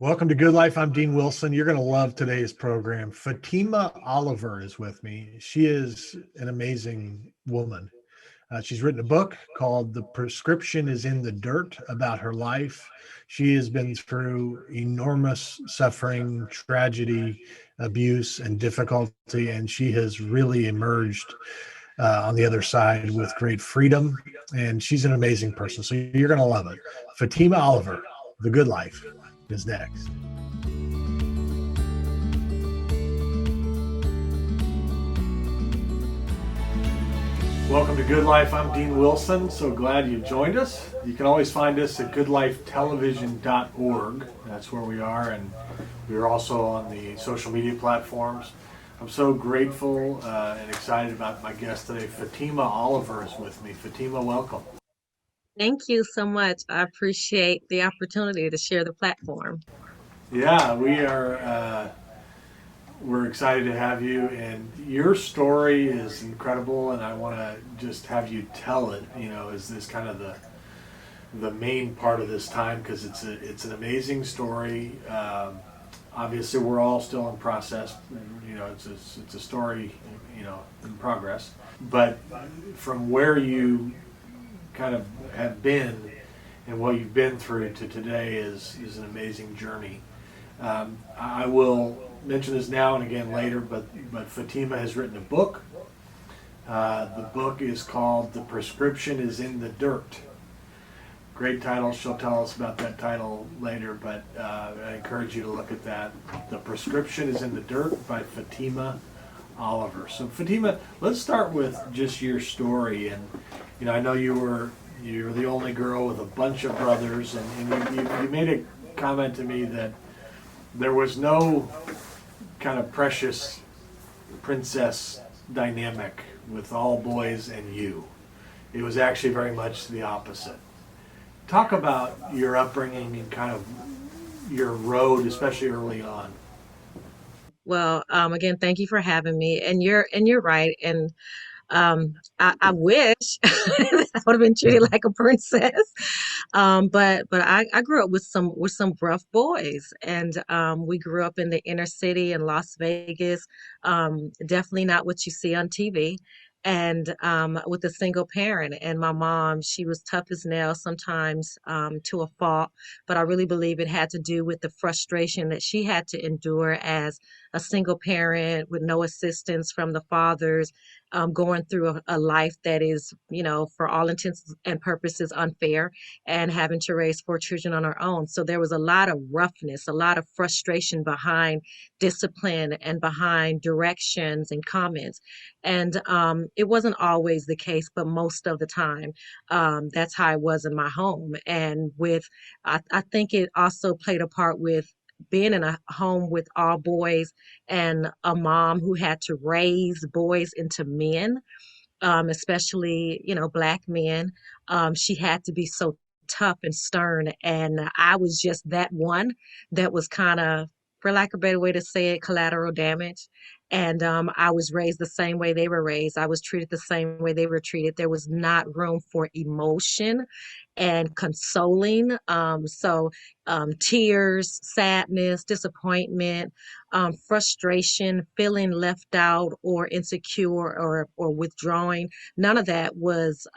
Welcome to Good Life. I'm Dean Wilson. You're going to love today's program. Fatima Oliver is with me. She is an amazing woman. She's written a book called The Prescription is in the Dirt about her life. She has been through enormous suffering, tragedy, abuse, and difficulty, and she has really emerged on the other side with great freedom. And she's an amazing person. So you're going to love it. Fatima Oliver, The Good Life, is next. Welcome to Good Life. I'm Dean Wilson. So glad you joined us. You can always find us at goodlifetelevision.org. That's where we are, and we're also on the social media platforms. I'm so grateful and excited about my guest today. Fatima Oliver is with me. Fatima, welcome. Thank you so much. I appreciate the opportunity to share the platform. Yeah, we're excited to have you, and your story is incredible, and I want to just have you tell it. Is this kind of the main part of this time, because it's an amazing story. Obviously, we're all still in process. It's a story, in progress. But from where you kind of have been and what you've been through to today is an amazing journey. I will mention this now and again later, but Fatima has written a book. The book is called The Prescription is in the Dirt. Great title. She'll tell us about that title later, but I encourage you to look at that. The Prescription is in the Dirt by Fatima Oliver. So Fatima, let's start with just your story. And I know you were the only girl with a bunch of brothers, and you made a comment to me that there was no kind of precious princess dynamic with all boys and you. It was actually very much the opposite. Talk about your upbringing and kind of your road, especially early on. Well, again, thank you for having me. And you're right. And I wish I would have been treated like a princess. But I grew up with some rough boys, and we grew up in the inner city in Las Vegas. Definitely not what you see on TV. And with a single parent, and my mom, she was tough as nails sometimes to a fault, but I really believe it had to do with the frustration that she had to endure as a single parent with no assistance from the fathers, going through a life that is, for all intents and purposes, unfair, and having to raise four children on her own. So there was a lot of roughness, a lot of frustration behind discipline and behind directions and comments. And it wasn't always the case, but most of the time, that's how it was in my home. And I think it also played a part with being in a home with all boys and a mom who had to raise boys into men, especially, black men. She had to be so tough and stern. And I was just that one that was kind of, for lack of a better way to say it, collateral damage. And I was raised the same way they were raised. I was treated the same way they were treated. There was not room for emotion and consoling. Tears, sadness, disappointment, frustration, feeling left out or insecure or withdrawing. None of that was,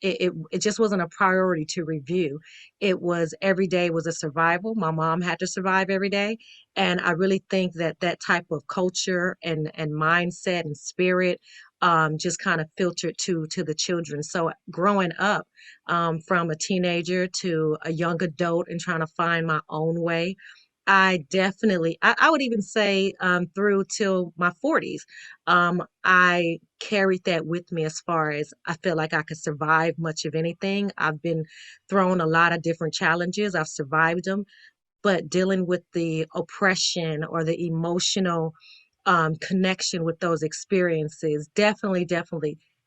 it just wasn't a priority to review. It was every day was a survival. My mom had to survive every day. And I really think that that type of culture and mindset and spirit just kind of filtered to the children. So growing up, from a teenager to a young adult and trying to find my own way, I would even say through till my 40s, I carried that with me as far as I feel like I could survive much of anything. I've been thrown a lot of different challenges, I've survived them, but dealing with the oppression or the emotional connection with those experiences, definitely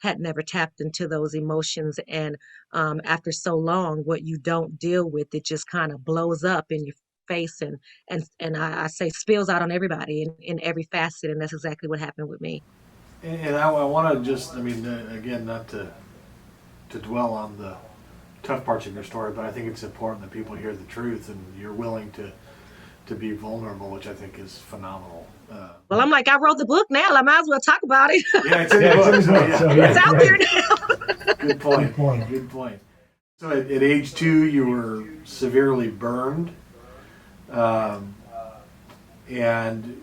had never tapped into those emotions. And after so long, what you don't deal with, it just kind of blows up in your face and I say spills out on everybody in every facet. And that's exactly what happened with me. And I want to just, again, not to dwell on the tough parts of your story, but I think it's important that people hear the truth, and you're willing to be vulnerable, which I think is phenomenal. Well, I'm like, I wrote the book now. I might as well talk about it. Yeah, it's in the Yeah, it's in book. his So book. yeah, So It's yeah, out right. there now. good Good point. point. Good point. So at age 2, you were severely burned, um, and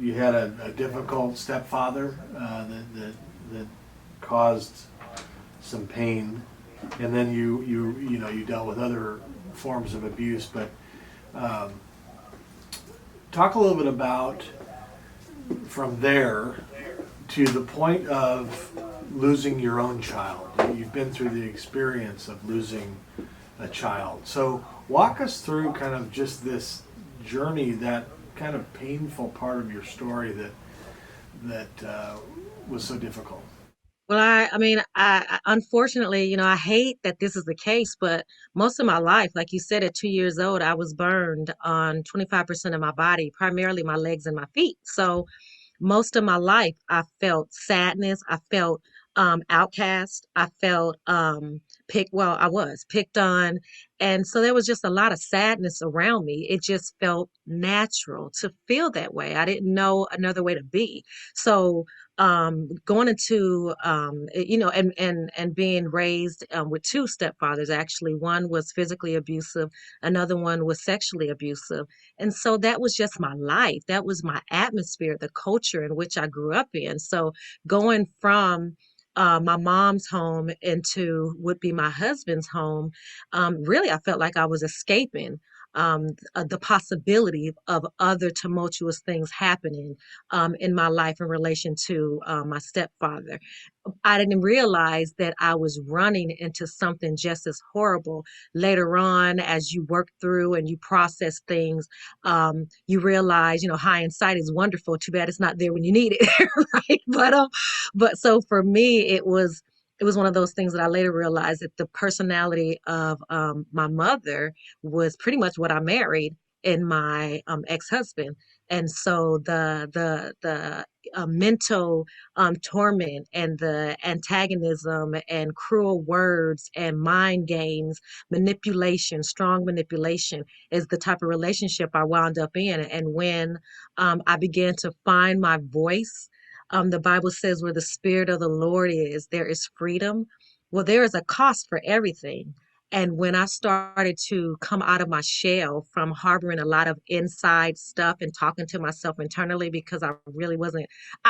you had a difficult stepfather that caused some pain, and then you dealt with other forms of abuse. But um, talk a little bit about from there to the point of losing your own child. You've been through the experience of losing a child. So walk us through kind of just this journey, that kind of painful part of your story that was so difficult. Well, I mean, unfortunately, I hate that this is the case, but most of my life, like you said, at 2 years old, I was burned on 25% of my body, primarily my legs and my feet. So most of my life, I felt sadness. I felt outcast. I felt picked. Well, I was picked on. And so there was just a lot of sadness around me. It just felt natural to feel that way. I didn't know another way to be. So going into and being raised with two stepfathers, actually one was physically abusive, another one was sexually abusive, and so that was just my life. That was my atmosphere, the culture in which I grew up in. So going from my mom's home into would be my husband's home, really, I felt like I was escaping the possibility of other tumultuous things happening in my life in relation to my stepfather. I didn't realize that I was running into something just as horrible. Later on, as you work through and you process things, you realize, hindsight is wonderful. Too bad it's not there when you need it, right? But so for me, it was one of those things that I later realized that the personality of my mother was pretty much what I married in my ex-husband. And so the mental torment and the antagonism and cruel words and mind games, manipulation, strong manipulation is the type of relationship I wound up in. And when I began to find my voice, the Bible says, where the Spirit of the Lord is, there is freedom. Well, there is a cost for everything. And when I started to come out of my shell from harboring a lot of inside stuff and talking to myself internally, because I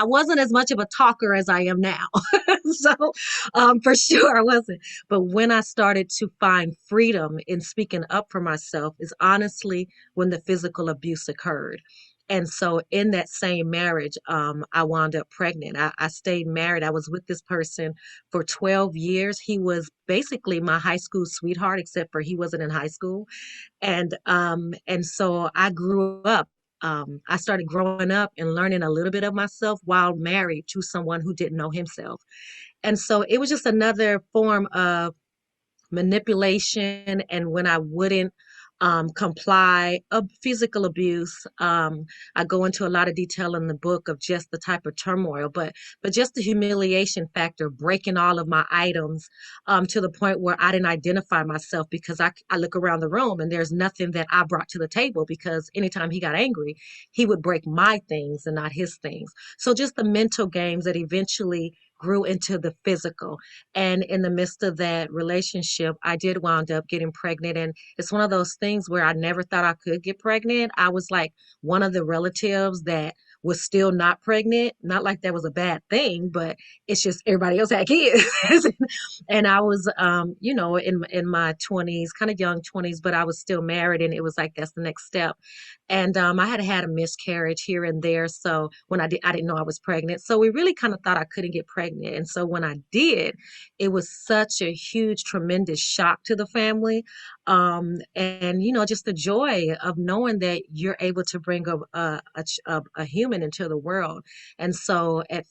wasn't as much of a talker as I am now. So, for sure I wasn't. But when I started to find freedom in speaking up for myself is honestly when the physical abuse occurred. And so in that same marriage, I wound up pregnant. I stayed married. I was with this person for 12 years. He was basically my high school sweetheart, except for he wasn't in high school. And so I grew up. I started growing up and learning a little bit of myself while married to someone who didn't know himself. And so it was just another form of manipulation, and when I wouldn't comply, of physical abuse. I go into a lot of detail in the book of just the type of turmoil, but just the humiliation factor, breaking all of my items to the point where I didn't identify myself, because I look around the room and there's nothing that I brought to the table, because anytime he got angry, he would break my things and not his things. So just the mental games that eventually grew into the physical. And in the midst of that relationship, I did wound up getting pregnant. And it's one of those things where I never thought I could get pregnant. I was like one of the relatives that was still not pregnant. Not like that was a bad thing, but it's just everybody else had kids. And I was, in my 20s, kind of young 20s, but I was still married. And it was like, that's the next step. And I had a miscarriage here and there. So when I didn't know I was pregnant. So we really kind of thought I couldn't get pregnant. And so when I did, it was such a huge, tremendous shock to the family. And, just the joy of knowing that you're able to bring a human into the world. And so at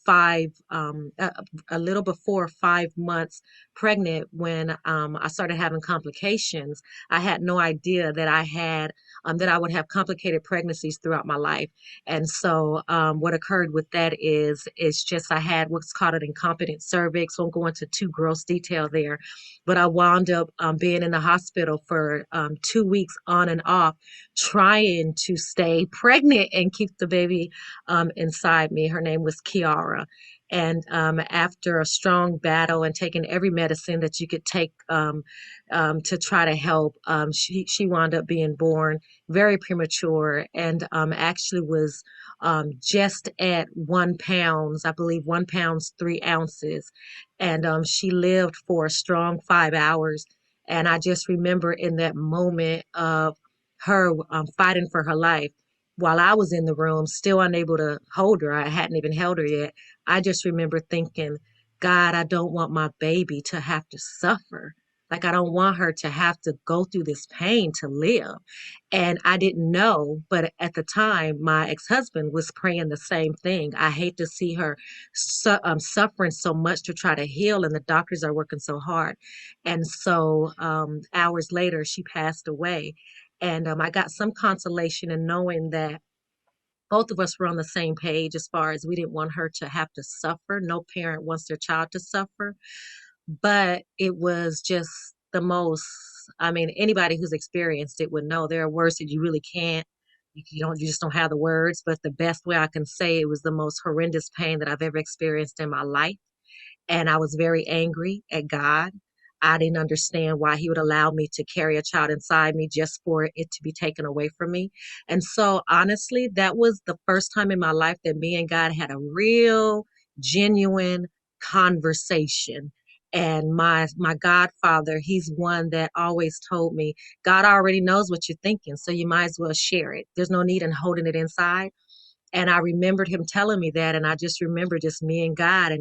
a little before 5 months pregnant, when I started having complications, I had no idea that I had that I would have complicated pregnancies throughout my life. And so what occurred with that is just I had what's called an incompetent cervix. Won't go into too gross detail there, but I wound up being in the hospital for 2 weeks on and off, trying to stay pregnant and keep the baby inside me. Her name was Kiara. And after a strong battle and taking every medicine that you could take to try to help, she wound up being born very premature and actually was just at 1 pound, I believe 1 pound 3 ounces. And she lived for a strong 5 hours. And I just remember in that moment of her fighting for her life while I was in the room, still unable to hold her. I hadn't even held her yet. I just remember thinking, God, I don't want my baby to have to suffer. Like, I don't want her to have to go through this pain to live. And I didn't know, but at the time, my ex husband was praying the same thing. I hate to see her suffering so much to try to heal, and the doctors are working so hard. And so, hours later, she passed away. And I got some consolation in knowing that both of us were on the same page as far as we didn't want her to have to suffer. No parent wants their child to suffer, but it was just the most, I mean, anybody who's experienced it would know there are words that you really can't, you just don't have the words. But the best way I can say it was the most horrendous pain that I've ever experienced in my life. And I was very angry at God. I didn't understand why he would allow me to carry a child inside me just for it to be taken away from me. And so, honestly, that was the first time in my life that me and God had a real, genuine conversation. And my godfather, he's one that always told me, God already knows what you're thinking, so you might as well share it. There's no need in holding it inside. And I remembered him telling me that, and I just remember just me and God,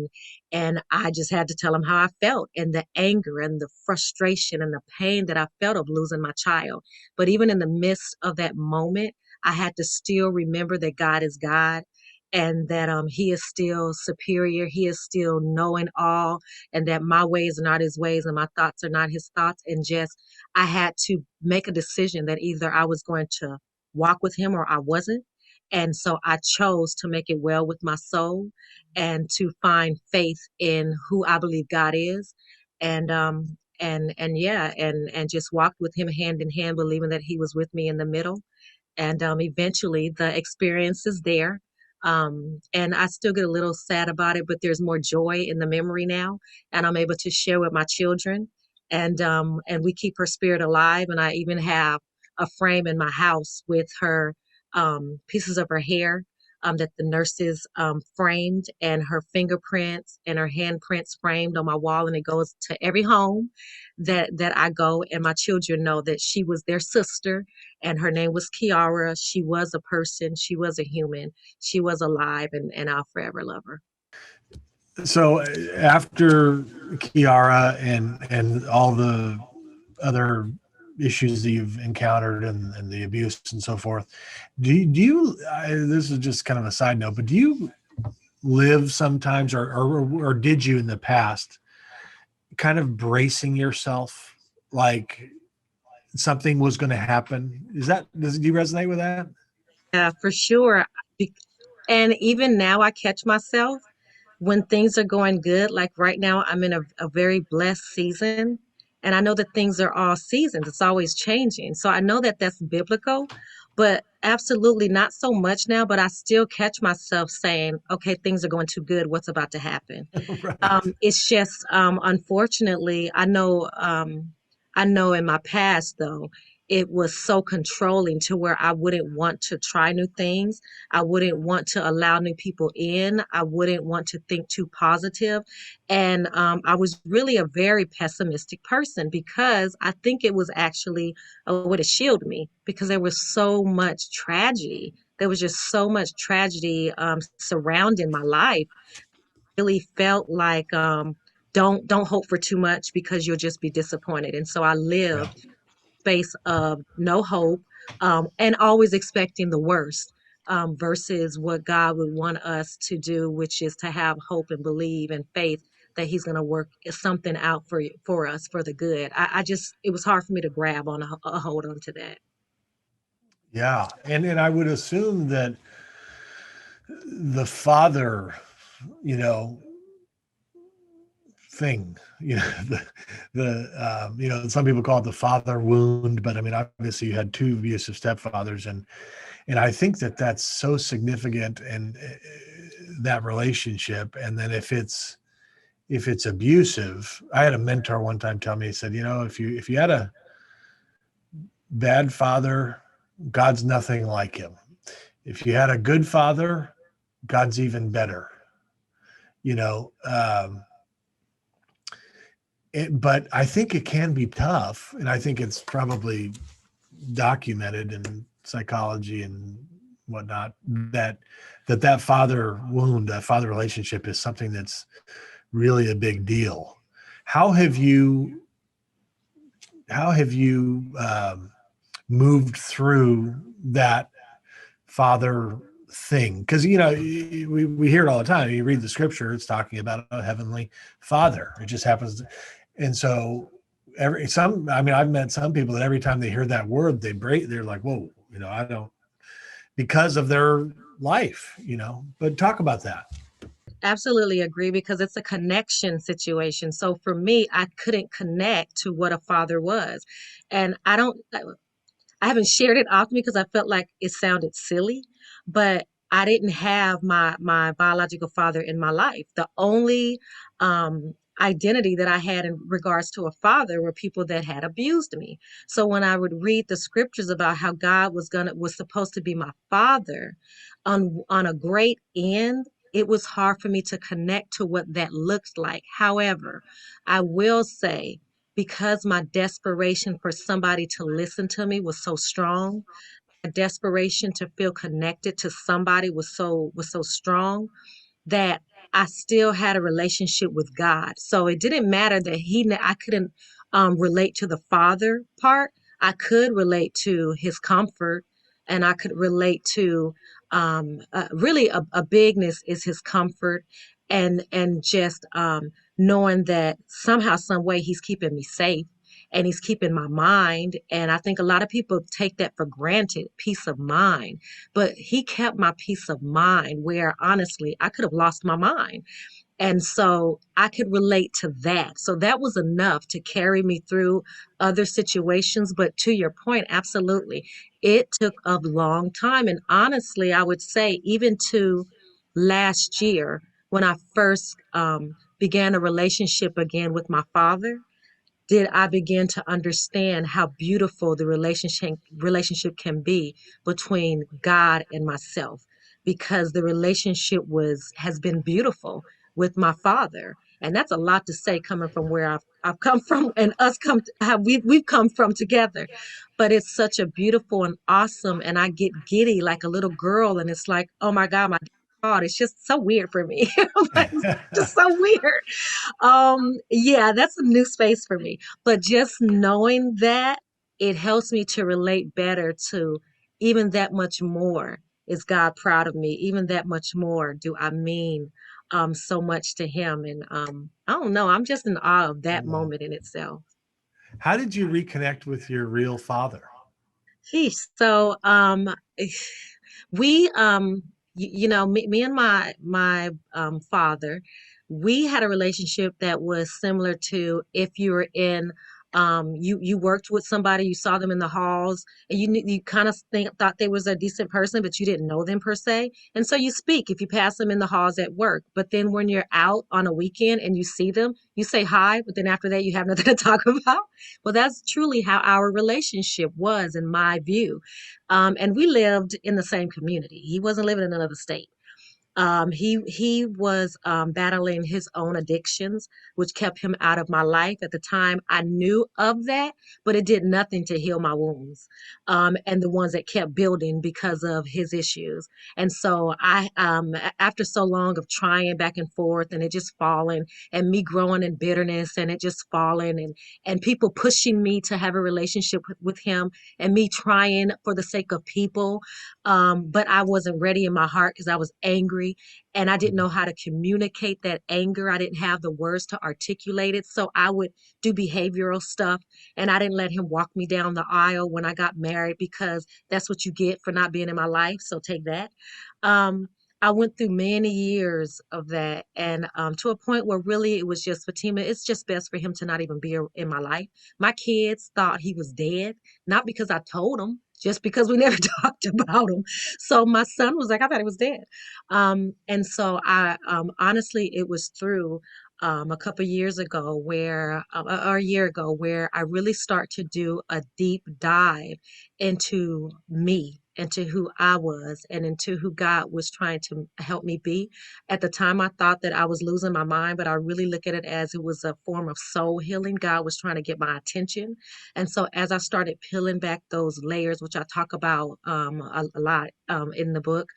and I just had to tell him how I felt, and the anger and the frustration and the pain that I felt of losing my child. But even in the midst of that moment, I had to still remember that God is God, and that he is still superior, he is still knowing all, and that my ways are not his ways and my thoughts are not his thoughts. And just I had to make a decision that either I was going to walk with him or I wasn't. And so I chose to make it well with my soul and to find faith in who I believe God is. And yeah, and just walked with him hand in hand, believing that he was with me in the middle. And eventually the experience is there. And I still get a little sad about it, but there's more joy in the memory now, and I'm able to share with my children. And we keep her spirit alive. And I even have a frame in my house with her pieces of her hair that the nurses framed, and her fingerprints and her handprints framed on my wall. And it goes to every home that I go, and my children know that she was their sister, and her name was Kiara. She was a person, she was a human, she was alive, and I'll forever love her. So after Kiara and all the other issues that you've encountered and the abuse and so forth, this is just kind of a side note, but do you live sometimes, or did you in the past, kind of bracing yourself like something was going to happen? Do you resonate with that? Yeah, for sure. And even now I catch myself when things are going good. Like right now, I'm in a very blessed season. And I know that things are all seasons, it's always changing. So I know that that's biblical, but absolutely not so much now. But I still catch myself saying, okay, things are going too good. What's about to happen? Right. It's just unfortunately, I know in my past though, it was so controlling to where I wouldn't want to try new things. I wouldn't want to allow new people in. I wouldn't want to think too positive. And I was really a very pessimistic person because I think it was actually a way to shield me because there was so much tragedy. There was just so much tragedy surrounding my life. Really felt like don't hope for too much because you'll just be disappointed. And so I Yeah. lived space of no hope, and always expecting the worst, versus what God would want us to do, which is to have hope and believe and faith that He's going to work something out for us for the good. I just it was hard for me to grab on a hold on to that. Yeah. And I would assume that the father, you know, thing, some people call it the father wound, but I mean, obviously you had two abusive stepfathers, and I think that that's so significant, and that relationship. And then if it's abusive, I had a mentor one time tell me, he said, if you had a bad father, God's nothing like him. If you had a good father, God's even better. You know, but I think it can be tough, and I think it's probably documented in psychology and whatnot that father wound, that father relationship, is something that's really a big deal. How have you how have you moved through that father thing? Because we hear it all the time. You read the scripture, it's talking about a heavenly father. It just happens. And so I've met some people that every time they hear that word, they're like, whoa, I don't, because of their life, but talk about that. Absolutely agree because it's a connection situation. So for me, I couldn't connect to what a father was. And I haven't shared it often because I felt like it sounded silly, but I didn't have my biological father in my life. The only identity that I had in regards to a father were people that had abused me. So when I would read the scriptures about how God was supposed to be my father on a great end, it was hard for me to connect to what that looks like. However, I will say, because my desperation for somebody to listen to me was so strong, my desperation to feel connected to somebody was so strong, that I still had a relationship with God. So it didn't matter that I couldn't relate to the father part. I could relate to his comfort, and I could relate to really a bigness is his comfort, and just knowing that somehow, some way, he's keeping me safe and he's keeping my mind. And I think a lot of people take that for granted, peace of mind, but he kept my peace of mind where honestly I could have lost my mind. And so I could relate to that. So that was enough to carry me through other situations. But to your point, absolutely, it took a long time. And honestly, I would say even to last year, when I first began a relationship again with my father, did I begin to understand how beautiful the relationship can be between God and myself, because the relationship was has been beautiful with my father. And that's a lot to say coming from where I've come from, and us come to, how we've come from together. But it's such a beautiful and awesome, and I get giddy like a little girl, and it's like, oh my God, my God, it's just so weird for me. I'm like, it's just so weird. Yeah, that's a new space for me. But just knowing that, it helps me to relate better to, even that much more is God proud of me. Even that much more do I mean so much to him. And I don't know, I'm just in awe of that Yeah. moment in itself. How did you reconnect with your real father? Geez. So we me and my father, we had a relationship that was similar to, if you were in you worked with somebody, you saw them in the halls, and you kind of thought they was a decent person, but you didn't know them per se, and so you speak if you pass them in the halls at work. But then when you're out on a weekend and you see them, you say hi, but then after that you have nothing to talk about. Well, that's truly how our relationship was, in my view. And we lived in the same community. He wasn't living in another state. He was battling his own addictions, which kept him out of my life. At the time, I knew of that, but it did nothing to heal my wounds, and the ones that kept building because of his issues. And so after so long of trying back and forth, and it just falling, and me growing in bitterness, and it just falling, and people pushing me to have a relationship with him, and me trying for the sake of people, but I wasn't ready in my heart because I was angry angry and I didn't know how to communicate that anger. I didn't have the words to articulate it. So I would do behavioral stuff, and I didn't let him walk me down the aisle when I got married because that's what you get for not being in my life. So take that. Um, I went through many years of that, and to a point where really it was just Fatima. It's just best for him to not even be in my life. My kids thought he was dead, not because I told them, just because we never talked about him. So my son was like, I thought he was dead. And so I honestly, it was through a couple years ago where, or a year ago, where I really start to do a deep dive into me, into who I was, and into who God was trying to help me be. At the time, I thought that I was losing my mind, but I really look at it as it was a form of soul healing. God was trying to get my attention. And so, as I started peeling back those layers, which I talk about a lot in the book,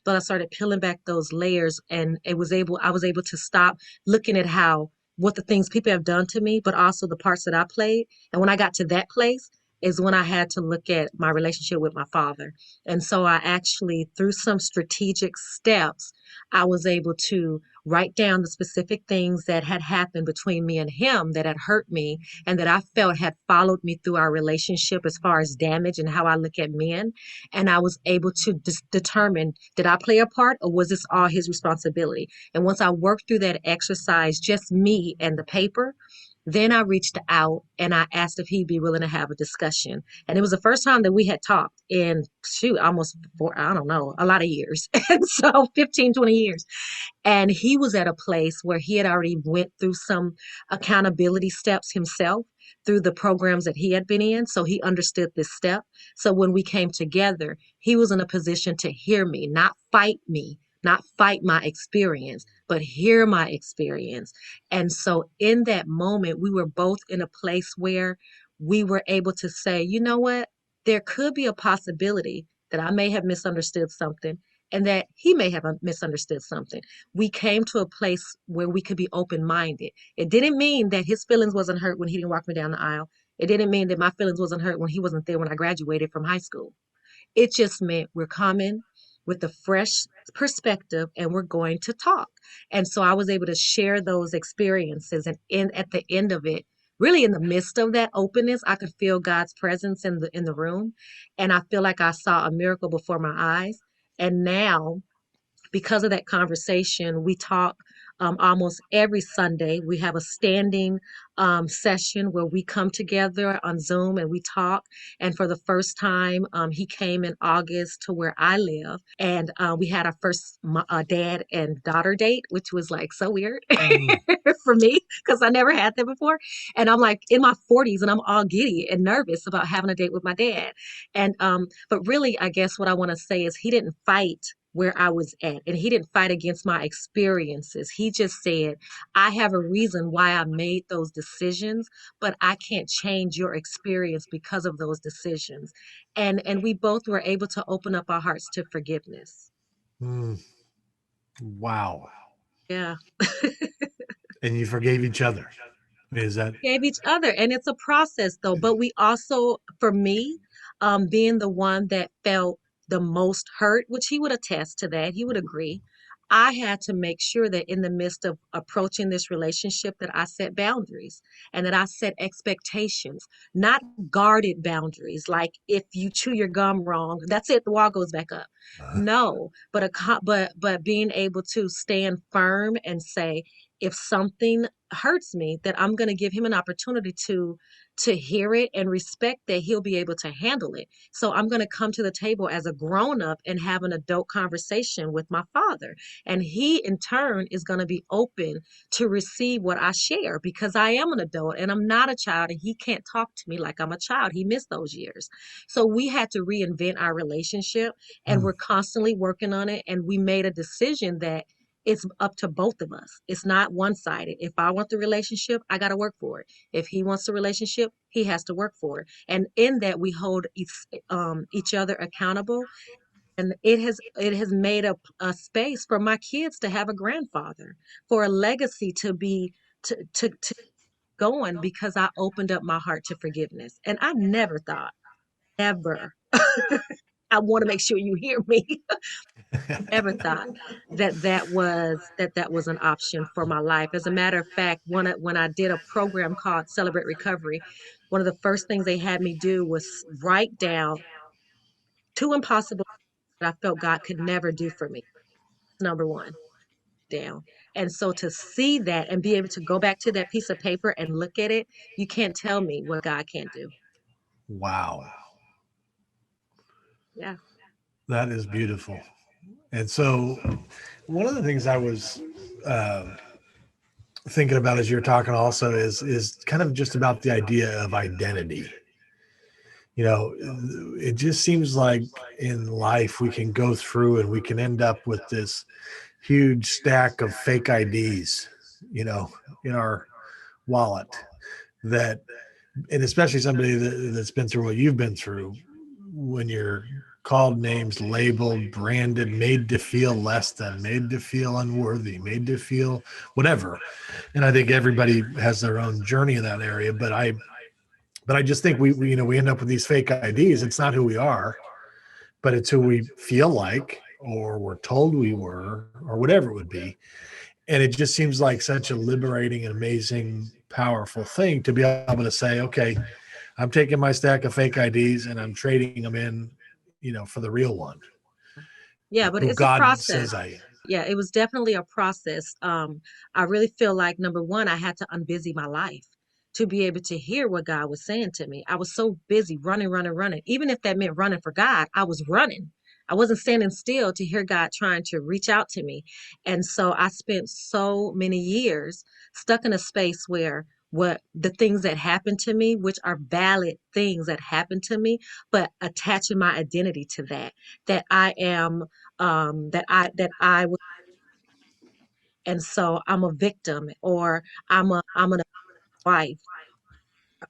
but I started peeling back those layers, and I was able to stop looking at how what the things people have done to me, but also the parts that I played. And when I got to that place, is when I had to look at my relationship with my father. And so I actually, through some strategic steps, I was able to write down the specific things that had happened between me and him that had hurt me and that I felt had followed me through our relationship as far as damage and how I look at men. And I was able to determine, did I play a part or was this all his responsibility? And once I worked through that exercise, just me and the paper, then I reached out and I asked if he'd be willing to have a discussion. And it was the first time that we had talked in, shoot, almost four, I don't know, a lot of years. And so 15, 20 years. And he was at a place where he had already went through some accountability steps himself through the programs that he had been in. So he understood this step. So when we came together, he was in a position to hear me, not fight me, not fight my experience, but hear my experience. And so in that moment, we were both in a place where we were able to say, you know what? There could be a possibility that I may have misunderstood something and that he may have misunderstood something. We came to a place where we could be open minded. It didn't mean that his feelings wasn't hurt when he didn't walk me down the aisle. It didn't mean that my feelings wasn't hurt when he wasn't there when I graduated from high school. It just meant we're coming with a fresh perspective and we're going to talk. And so I was able to share those experiences, and at the end of it, really in the midst of that openness, I could feel God's presence in the room. And I feel like I saw a miracle before my eyes. And now because of that conversation, we talk almost every Sunday. We have a standing session where we come together on Zoom and we talk. And for the first time, he came in August to where I live. And we had our first dad and daughter date, which was like so weird Mm. for me because I never had that before. And I'm like in my 40s and I'm all giddy and nervous about having a date with my dad. And but really, I guess what I want to say is he didn't fight where I was at. And he didn't fight against my experiences. He just said, I have a reason why I made those decisions, but I can't change your experience because of those decisions. And we both were able to open up our hearts to forgiveness. Mm. Wow. Yeah. And you forgave each other. Is that? Gave each other. And it's a process though. But we also, for me, being the one that felt the most hurt, which he would attest to that, he would agree. I had to make sure that in the midst of approaching this relationship that I set boundaries and that I set expectations, not guarded boundaries. Like if you chew your gum wrong, that's it, the wall goes back up. No, but but being able to stand firm and say, if something hurts me, that I'm going to give him an opportunity to hear it and respect that he'll be able to handle it. So I'm going to come to the table as a grown up and have an adult conversation with my father. And he in turn is going to be open to receive what I share because I am an adult and I'm not a child and he can't talk to me like I'm a child. He missed those years. So we had to reinvent our relationship and Mm. we're constantly working on it. And we made a decision that it's up to both of us. It's not one sided. If I want the relationship, I got to work for it. If he wants the relationship, he has to work for it. And in that, we hold each other accountable. And it has made a space for my kids to have a grandfather, for a legacy to be to going because I opened up my heart to forgiveness. And I never thought, ever. I want to make sure you hear me. Never thought that was an option for my life. As a matter of fact, when I did a program called Celebrate Recovery, one of the first things they had me do was write down two impossible that I felt God could never do for me. Number one, down. And so to see that and be able to go back to that piece of paper and look at it, you can't tell me what God can't do. Wow. Yeah. That is beautiful. And so, one of the things I was thinking about as you're talking also is kind of just about the idea of identity. You know, it just seems like in life we can go through and we can end up with this huge stack of fake IDs, you know, in our wallet that, and especially somebody that's been through what you've been through, when you're called names, labeled, branded, made to feel less than, made to feel unworthy, made to feel whatever. And I think everybody has their own journey in that area, but I just think we you know, we end up with these fake IDs. It's not who we are, but it's who we feel like, or we're told we were, or whatever it would be. And it just seems like such a liberating and amazing, powerful thing to be able to say, okay, I'm taking my stack of fake IDs and I'm trading them in, you know, for the real one, Yeah, but who it's a God process. says I am. Yeah, it was definitely a process. I really feel like number one, I had to unbusy my life to be able to hear what God was saying to me. I was so busy running, running, running. Even if that meant running for God, I was running. I wasn't standing still to hear God trying to reach out to me. And so I spent so many years stuck in a space where what the things that happened to me, which are valid things that happened to me, but attaching my identity to that, that I am that I was, and so I'm a victim, or I'm a wife.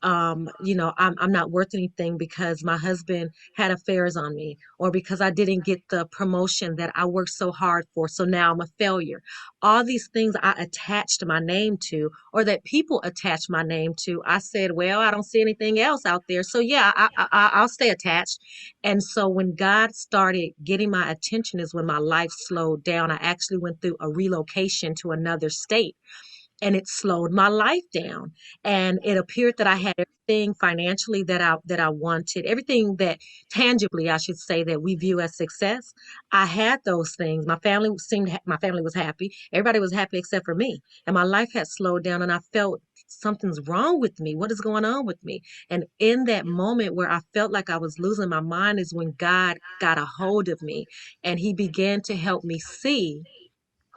I'm not worth anything because my husband had affairs on me, or because I didn't get the promotion that I worked so hard for, so now I'm a failure. All these things I attached my name to, or that people attach my name to. I said, well, I don't see anything else out there, so yeah, I'll stay attached. And so when God started getting my attention is when my life slowed down. I actually went through a relocation to another state, and it slowed my life down. And it appeared that I had everything financially that I wanted, everything that tangibly, I should say, that we view as success. I had those things. My family was happy. Everybody was happy except for me. And my life had slowed down, and I felt something's wrong with me. What is going on with me? And in that moment where I felt like I was losing my mind is when God got a hold of me, and he began to help me see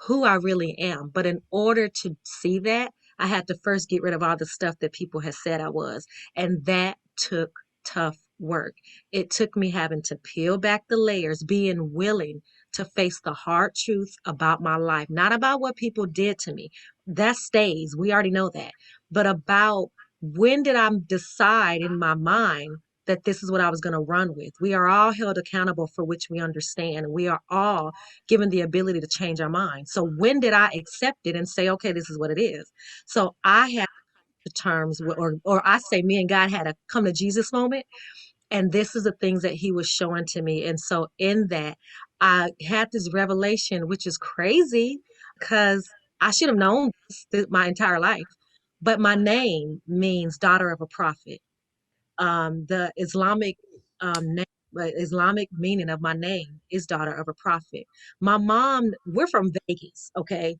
who I really am. But in order to see that, I had to first get rid of all the stuff that people had said I was. And that took tough work. It took me having to peel back the layers, being willing to face the hard truth about my life, not about what people did to me. That stays. We already know that. But about when did I decide in my mind that this is what I was going to run with? We are all held accountable for which we understand. We are all given the ability to change our mind. So when did I accept it and say, okay, this is what it is? So I had to terms with, or I say me and God had a come to Jesus moment. And this is the things that he was showing to me. And so in that, I had this revelation, which is crazy because I should have known this my entire life. But my name means daughter of a prophet. The Islamic meaning of my name is daughter of a prophet. My mom, we're from Vegas, okay?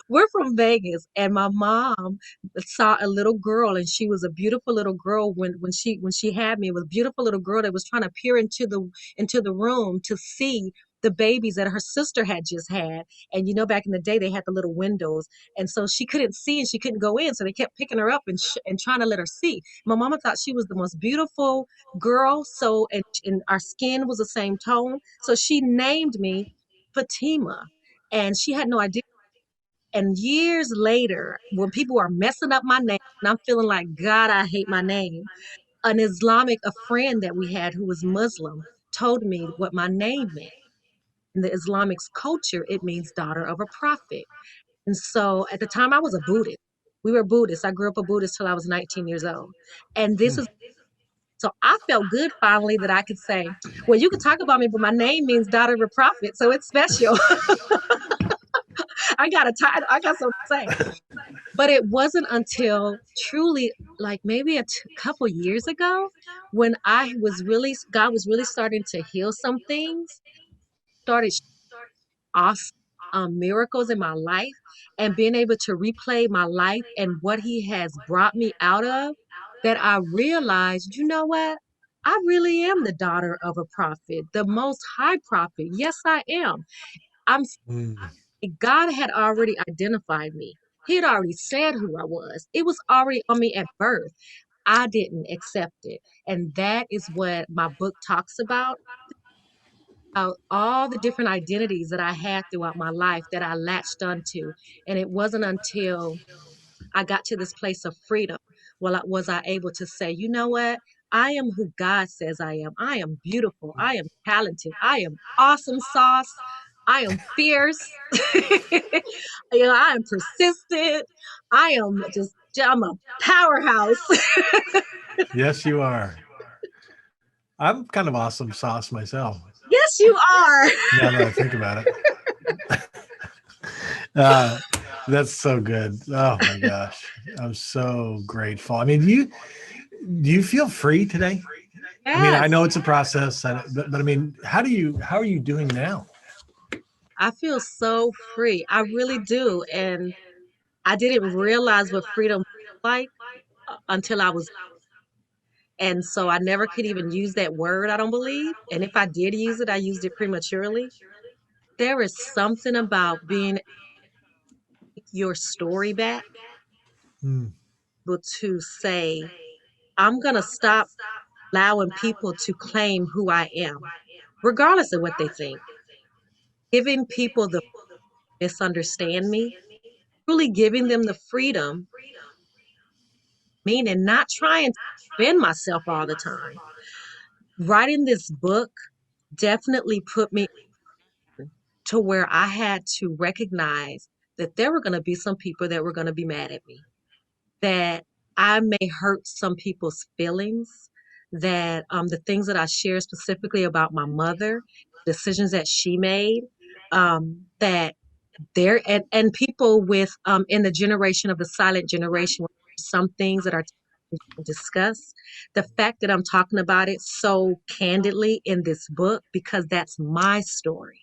We're from Vegas, and my mom saw a little girl, and she was a beautiful little girl when she had me. It was a beautiful little girl that was trying to peer into the room to see the babies that her sister had just had. And back in the day, they had the little windows, and so she couldn't see and she couldn't go in. So they kept picking her up and trying to let her see. My mama thought she was the most beautiful girl. So and our skin was the same tone. So she named me Fatima, and she had no idea. And years later, when people are messing up my name, and I'm feeling like, God, I hate my name, a friend that we had who was Muslim told me what my name meant. In the Islamic culture, it means daughter of a prophet. And so at the time, I was a Buddhist. We were Buddhists. I grew up a Buddhist till I was 19 years old. And this Hmm. is So I felt good finally that I could say, well, you could talk about me, but my name means daughter of a prophet. So it's special. I got a title, I got something to say. But it wasn't until truly like maybe couple years ago when God was really starting to heal some things, started awesome miracles in my life, and being able to replay my life and what He has brought me out of, that I realized, you know what? I really am the daughter of a prophet, the most high prophet. Yes, I am. I'm Mm. God had already identified me. He had already said who I was. It was already on me at birth. I didn't accept it. And that is what my book talks about all the different identities that I had throughout my life that I latched onto. And it wasn't until I got to this place of freedom was I able to say, you know what? I am who God says I am. I am beautiful. I am talented. I am awesome sauce. I am fierce. I am persistent. I'm a powerhouse. Yes, you are. I'm kind of awesome sauce myself. Yes, you are. Now that I think about it, uh, that's so good. Oh my gosh, I'm so grateful. I mean, do you feel free today? I mean, I know Yes, it's a process, but I mean, how are you doing now? I feel so free. I really do. And I didn't realize what freedom was like until I was, and so I never could even use that word, I don't believe. And if I did use it, I used it prematurely. There is something about being your story back, Mm, able to say, I'm going to stop allowing people to claim who I am, regardless of what they think, giving people the misunderstand me, truly giving them the freedom, meaning not trying to defend myself all the time. Writing this book definitely put me to where I had to recognize that there were going to be some people that were going to be mad at me, that I may hurt some people's feelings, that the things that I share specifically about my mother, decisions that she made, that there and people with in the generation of the silent generation, some things that are discussed. The fact that I'm talking about it so candidly in this book because that's my story.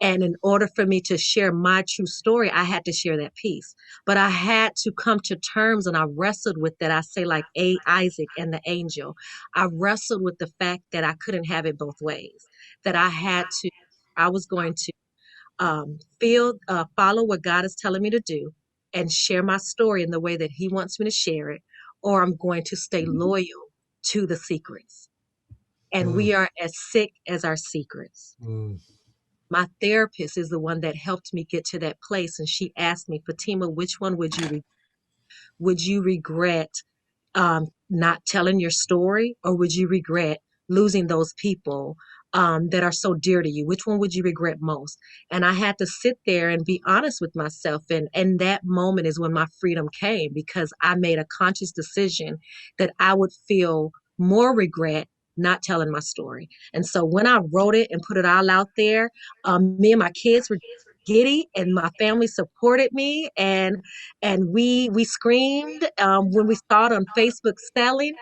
And in order for me to share my true story, I had to share that piece. But I had to come to terms and I wrestled with that. I say, like Isaac and the angel, I wrestled with the fact that I couldn't have it both ways, that I was going to follow what God is telling me to do and share my story in the way that He wants me to share it, or I'm going to stay loyal to the secrets. And mm, we are as sick as our secrets. mm. My therapist is the one that helped me get to that place. And she asked me, Fatima, which one would you regret not telling your story, or would you regret losing those people that are so dear to you? Which one would you regret most? And I had to sit there and be honest with myself. And that moment is when my freedom came because I made a conscious decision that I would feel more regret not telling my story. And so when I wrote it and put it all out there, me and my kids were giddy and my family supported me, and we screamed when we saw it on Facebook selling.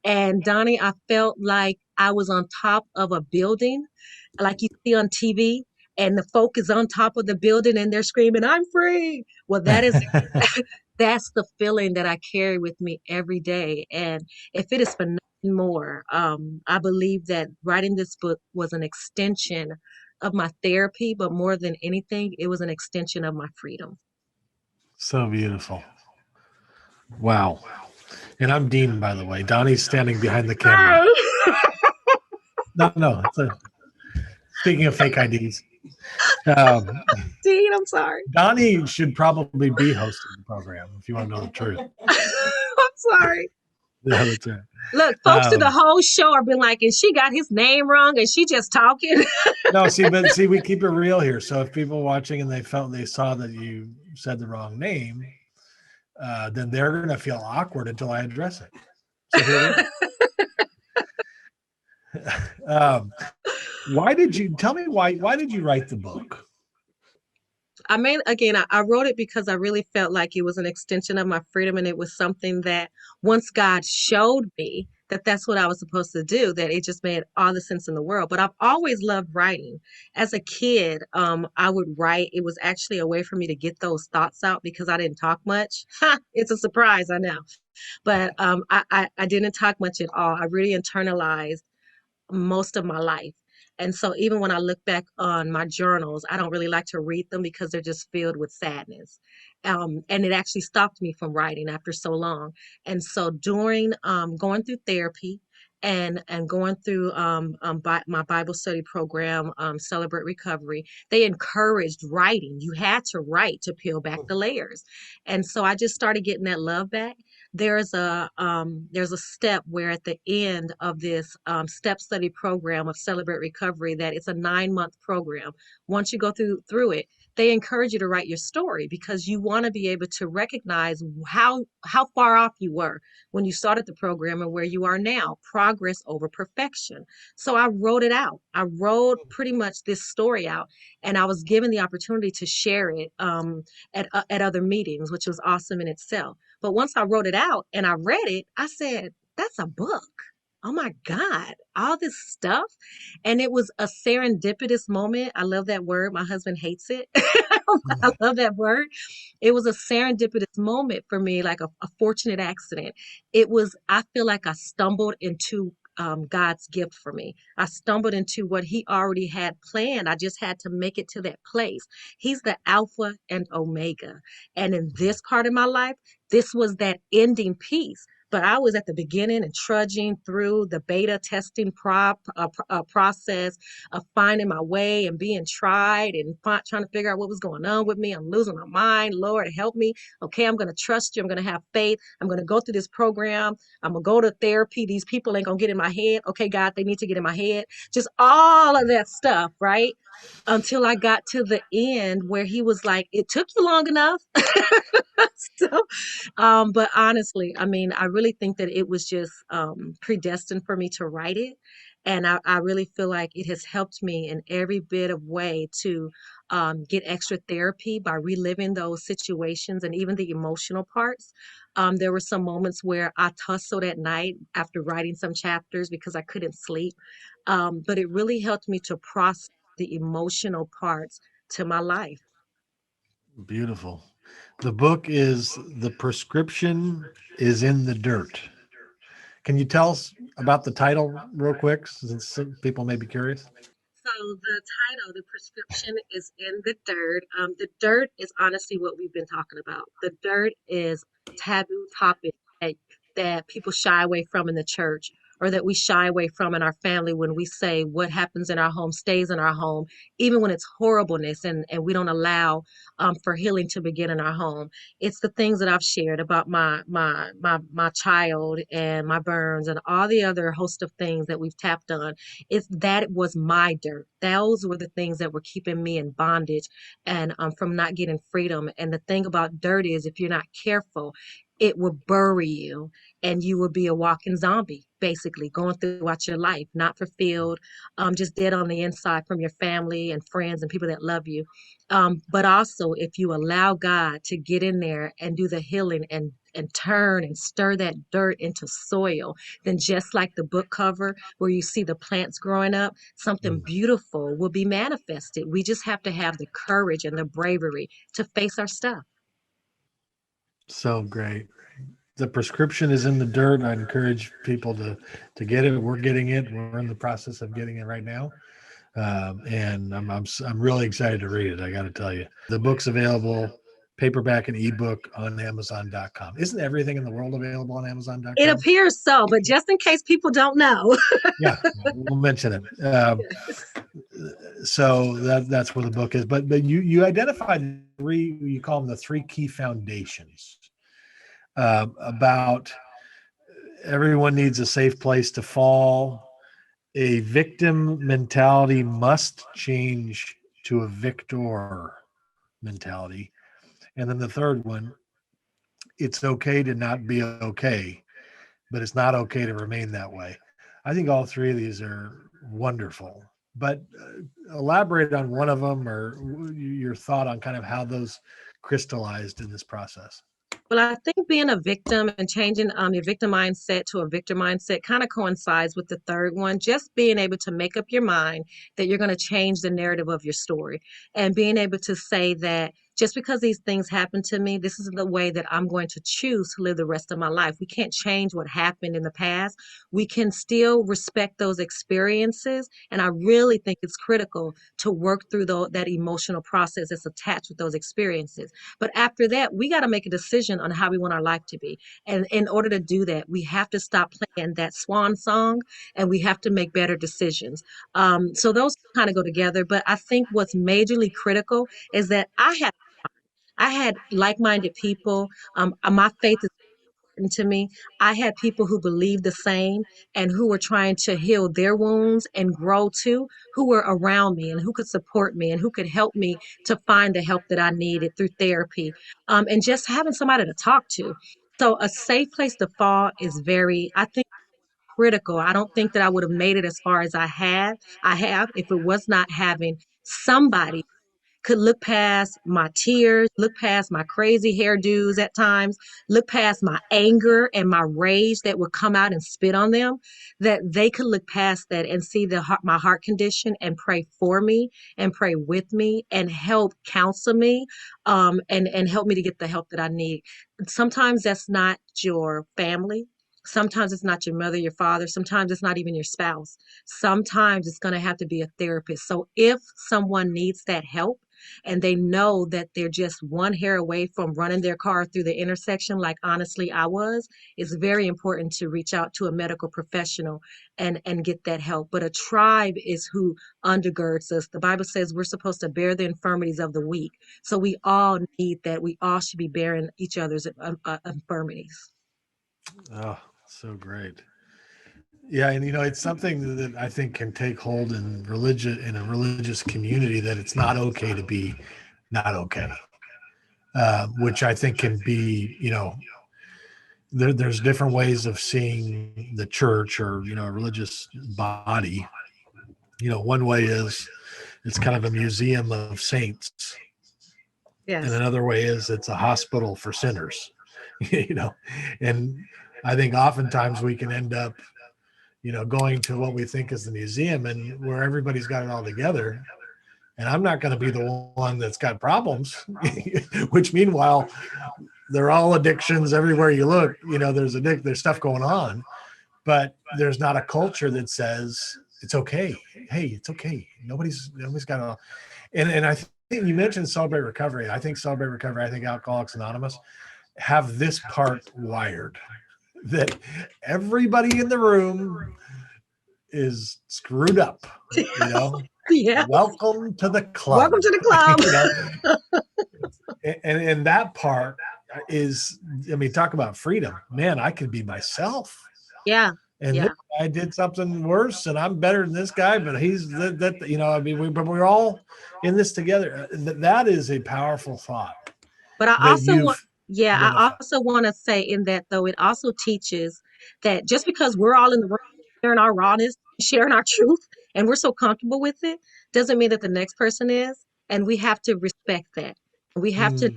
And Donnie, I felt like I was on top of a building, like you see on TV, and the folk is on top of the building and they're screaming, "I'm free!" Well, that's the feeling that I carry with me every day. And if it is for nothing more, I believe that writing this book was an extension of my therapy, but more than anything, it was an extension of my freedom. So beautiful. Wow. And I'm Dean, by the way. Donnie's standing behind the camera. No, no. Speaking of fake IDs, um, Dean, I'm sorry. Donnie should probably be hosting the program if you want to know the truth. I'm sorry. Yeah, that's right. Look, folks through the whole show are been like, and she got his name wrong and she just talking. No, see, we keep it real here. So if people watching and they saw that you said the wrong name, then they're going to feel awkward until I address it. So here we go. Um, why did you tell me why did you write the book? I mean, again, I wrote it because I really felt like it was an extension of my freedom, and it was something that once God showed me that that's what I was supposed to do, that it just made all the sense in the world. But I've always loved writing. As a kid, I would write. It was actually a way for me to get those thoughts out because I didn't talk much. Ha, it's a surprise, I know. But I didn't talk much at all. I really internalized most of my life. And so even when I look back on my journals, I don't really like to read them because they're just filled with sadness. And it actually stopped me from writing after so long. And so during going through therapy and going through my Bible study program, Celebrate Recovery, they encouraged writing. You had to write to peel back the layers. And so I just started getting that love back. There's a step where at the end of this step study program of Celebrate Recovery, that it's a 9-month program. Once you go through it, they encourage you to write your story because you want to be able to recognize how far off you were when you started the program and where you are now. Progress over perfection. So I wrote it out. I wrote pretty much this story out, and I was given the opportunity to share it at other meetings, which was awesome in itself. But once I wrote it out and I read it, I said, that's a book. Oh my God, all this stuff. And it was a serendipitous moment. I love that word. My husband hates it. I love that word. It was a serendipitous moment for me, like a fortunate accident. I feel like I stumbled into God's gift for me. I stumbled into what He already had planned. I just had to make it to that place. He's the Alpha and Omega. And in this part of my life, this was that ending piece. But I was at the beginning and trudging through the beta testing process of finding my way and being tried and trying to figure out what was going on with me. I'm losing my mind. Lord, help me. Okay, I'm going to trust you. I'm going to have faith. I'm going to go through this program. I'm going to go to therapy. These people ain't going to get in my head. Okay, God, they need to get in my head. Just all of that stuff, right? Until I got to the end where He was like, it took you long enough. So, but honestly, I mean, I really think that it was just predestined for me to write it. And I really feel like it has helped me in every bit of way to get extra therapy by reliving those situations and even the emotional parts. There were some moments where I tussled at night after writing some chapters because I couldn't sleep. But it really helped me to process the emotional parts to my life. Beautiful. The book is The Prescription is in the Dirt. Can you tell us about the title real quick, since some people may be curious? So the title, The Prescription is in the Dirt. The dirt is honestly what we've been talking about. The dirt is taboo topic that people shy away from in the church, or that we shy away from in our family when we say what happens in our home stays in our home, even when it's horribleness, and we don't allow for healing to begin in our home. It's the things that I've shared about my child and my burns and all the other host of things that we've tapped on. It's that was my dirt. Those were the things that were keeping me in bondage and from not getting freedom. And the thing about dirt is, if you're not careful, it will bury you and you will be a walking zombie, basically going throughout your life, not fulfilled, just dead on the inside from your family and friends and people that love you. But also, if you allow God to get in there and do the healing and turn and stir that dirt into soil, then just like the book cover where you see the plants growing up, something Mm, beautiful will be manifested. We just have to have the courage and the bravery to face our stuff. so great. The prescription is in the dirt. I encourage people to get it. We're getting it. We're in the process of getting it right now, and I'm really excited to read it. I got to tell you, the book's available paperback and ebook on Amazon.com. Isn't everything in the world available on It Amazon.com? appears so, but just in case people don't know. Yeah, we'll mention it. So that's where the book is. But you identified three. You call them the three key foundations about everyone needs a safe place to fall. A victim mentality must change to a victor mentality. And then the third one, it's okay to not be okay, but it's not okay to remain that way. I think all three of these are wonderful. But elaborate on one of them, or your thought on kind of how those crystallized in this process. Well, I think being a victim and changing your victim mindset to a victor mindset kind of coincides with the third one. Just being able to make up your mind that you're going to change the narrative of your story, and being able to say that just because these things happen to me, this is the way that I'm going to choose to live the rest of my life. We can't change what happened in the past. We can still respect those experiences. And I really think it's critical to work through that emotional process that's attached with those experiences. But after that, we got to make a decision on how we want our life to be. And in order to do that, we have to stop playing that swan song, and we have to make better decisions. So those kind of go together. But I think what's majorly critical is that I had like-minded people. My faith is important to me. I had people who believed the same and who were trying to heal their wounds and grow too, who were around me and who could support me and who could help me to find the help that I needed through therapy, and just having somebody to talk to. So a safe place to fall is very, I think, critical. I don't think that I would have made it as far as I have if it was not having somebody could look past my tears, look past my crazy hairdos at times, look past my anger and my rage that would come out and spit on them, that they could look past that and see my heart condition and pray for me and pray with me and help counsel me, and help me to get the help that I need. Sometimes that's not your family. Sometimes it's not your mother, your father. Sometimes it's not even your spouse. Sometimes it's going to have to be a therapist. So if someone needs that help, and they know that they're just one hair away from running their car through the intersection, like honestly I was, it's very important to reach out to a medical professional and get that help. But a tribe is who undergirds us. The Bible says we're supposed to bear the infirmities of the weak. So we all need that. We all should be bearing each other's infirmities. Oh, so great. Yeah, and it's something that I think can take hold in a religious community, that it's not okay to be not okay, which I think can be, there's different ways of seeing the church, or a religious body. One way is it's kind of a museum of saints, and Yes. another way is it's a hospital for sinners. you know, and I think oftentimes we can end up going to what we think is the museum, and where everybody's got it all together. And I'm not going to be the one that's got problems, which meanwhile, they're all addictions everywhere you look. There's stuff going on, but there's not a culture that says it's okay. Hey, it's okay. Nobody's got to. And I think you mentioned Celebrate Recovery. I think Celebrate Recovery, I think Alcoholics Anonymous have this part wired, that everybody in the room is screwed up, you know. Yeah. Welcome to the club. Welcome to the club. And that part is, I mean, talk about freedom, man. I can be myself, Yeah. and Yeah. this guy did something worse, and I'm better than this guy, but he's that I mean, we're all in this together. That is a powerful thought But I that also want, you've yeah, I identified. also want to say in that though, it also teaches that just because we're all in the room sharing our rawness, sharing our truth, and we're so comfortable with it, doesn't mean that the next person is. And we have to respect that. We have to Mm,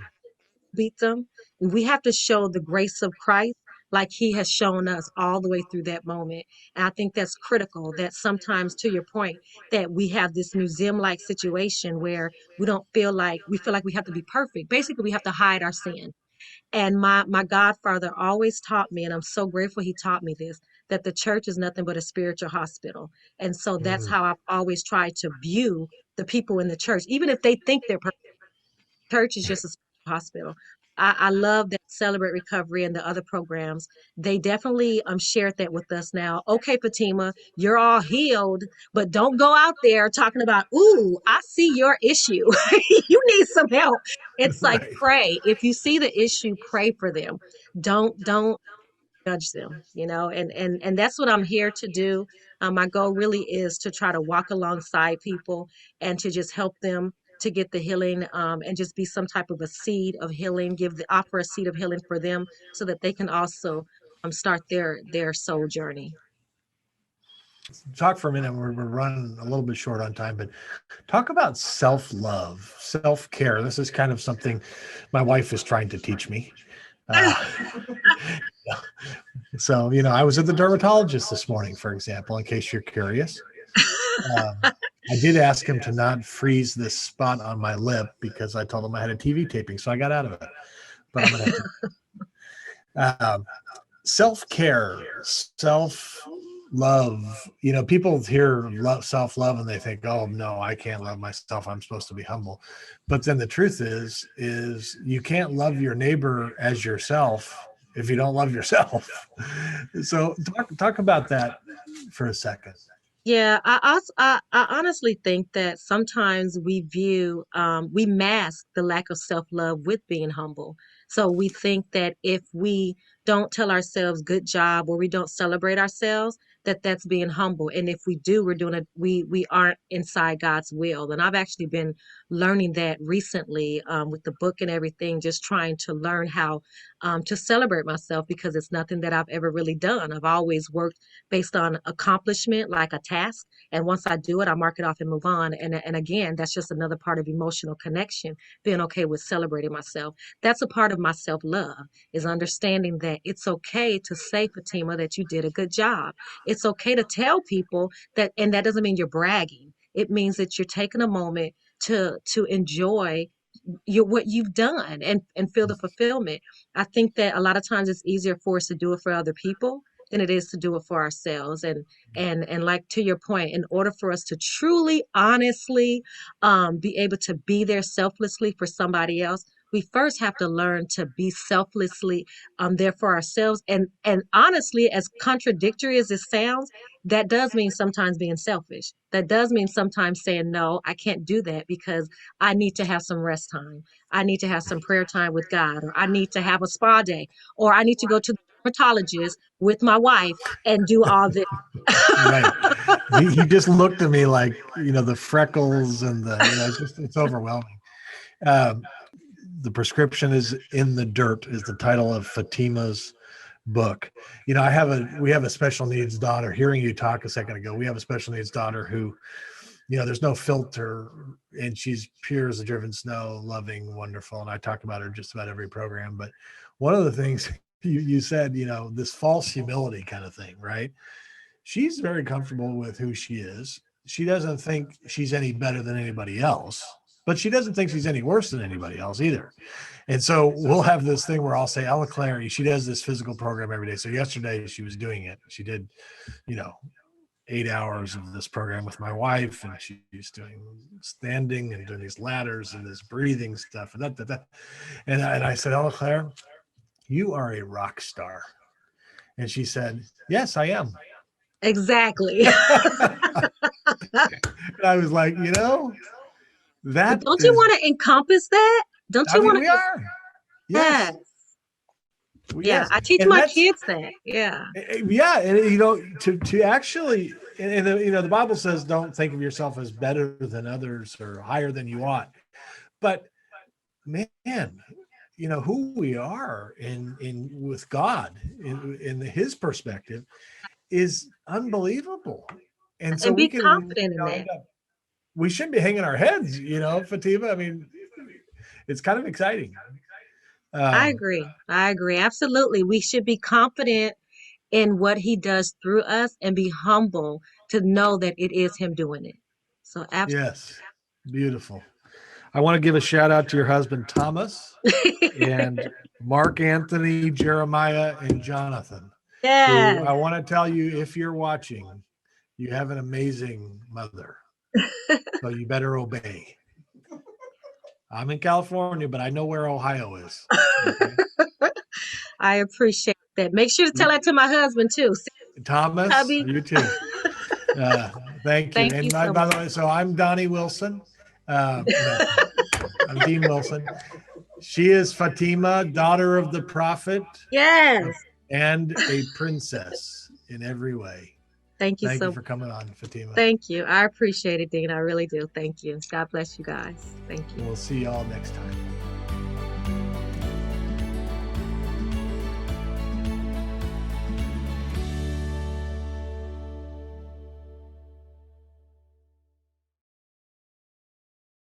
beat them. We have to show the grace of Christ like he has shown us all the way through that moment. And I think that's critical, that sometimes, to your point, that we have this museum like situation where we feel like we have to be perfect. Basically, we have to hide our sin. And my godfather always taught me, and I'm so grateful he taught me this, that the church is nothing but a spiritual hospital. And so that's mm. how I've always tried to view the people in the church, even if they think they're perfect. Church is just a hospital. I love that Celebrate Recovery and the other programs. They definitely shared that with us now. Okay, Fatima, you're all healed, but don't go out there talking about, ooh, I see your issue. You need some help. It's like Right. pray. If you see the issue, pray for them. Don't judge them, and that's what I'm here to do. My goal really is to try to walk alongside people and to just help them to get the healing, and just be some type of a seed of healing, offer a seed of healing for them so that they can also start their soul journey. talk for a minute. We're running a little bit short on time, but talk about self-love, self-care. This is kind of something my wife is trying to teach me. So, I was at the dermatologist this morning, for example, in case you're curious. I did ask him to not freeze this spot on my lip because I told him I had a TV taping, so I got out of it. But I'm going to have to. Self-care, self-love. People hear self-love and they think, oh, no, I can't love myself. I'm supposed to be humble. But then the truth is you can't love your neighbor as yourself if you don't love yourself. So talk about that for a second. Yeah, I honestly think that sometimes we mask the lack of self-love with being humble. So we think that if we don't tell ourselves good job or we don't celebrate ourselves, that that's being humble. And if we do, we aren't inside God's will. And I've actually been learning that recently with the book and everything, just trying to learn how to celebrate myself because it's nothing that I've ever really done. I've always worked based on accomplishment, like a task. And once I do it, I mark it off and move on. And again, that's just another part of emotional connection, being okay with celebrating myself. That's a part of my self love, is understanding that it's okay to say, Fatima, that you did a good job. It's okay to tell people that, and that doesn't mean you're bragging. It means that you're taking a moment to enjoy what you've done and feel the fulfillment. I think that a lot of times it's easier for us to do it for other people than it is to do it for ourselves. And like to your point, in order for us to truly, honestly be able to be there selflessly for somebody else, we first have to learn to be selflessly there for ourselves. And honestly, as contradictory as it sounds, that does mean sometimes being selfish. That does mean sometimes saying, no, I can't do that because I need to have some rest time. I need to have some prayer time with God, or I need to have a spa day, or I need to go to the dermatologist with my wife and do all this. Right. He just looked at me like, the freckles and it's overwhelming. Um, the prescription is in the dirt is the title of Fatima's book. We have a special needs daughter. Hearing you talk a second ago, we have a special needs daughter who, there's no filter, and she's pure as the driven snow, loving, wonderful. And I talk about her just about every program. But one of the things you said, this false humility kind of thing, right? She's very comfortable with who she is. She doesn't think she's any better than anybody else, but she doesn't think she's any worse than anybody else either. And so we'll have this thing where I'll say, Ella Clary, she does this physical program every day. So yesterday she was doing it. She did, 8 hours of this program with my wife, and she's doing standing and doing these ladders and this breathing stuff and that. And I said, Ella Claire, you are a rock star. And she said, yes, I am. Exactly. I was like, But that don't you is, want to encompass that? Don't you want we to? are. Yes. Yes. Yeah. Yes. I teach And my that's, kids that. Yeah. yeah. And, to actually, and the Bible says, don't think of yourself as better than others or higher than you ought. But man, who we are in with God in his perspective is unbelievable. And so And we be can, confident in end that. up, we should be hanging our heads, Fatima. I mean, it's kind of exciting. I Um, agree. I agree. Absolutely. We should be confident in what he does through us and be humble to know that it is him doing it. So yes, beautiful. I want to give a shout out to your husband, Thomas, absolutely. and Mark Anthony, Jeremiah, and Jonathan, who Yes. I want to tell you, if you're watching, you have an amazing mother. So you better obey. I'm in California, but I know where Ohio is. Okay. I appreciate that. Make sure to tell that to my husband too. See, Thomas, hubby. you too. Uh, Thank you. Thank you And so by much. the way, so I'm Donnie Wilson. No, I'm Dean Wilson. She is Fatima, daughter of the prophet, Yes. and a princess in every way. Thank you Thank you so for coming on, Fatima. Thank you. I appreciate it, Dean. I really do. Thank you. God bless you guys. Thank you. We'll see y'all next time.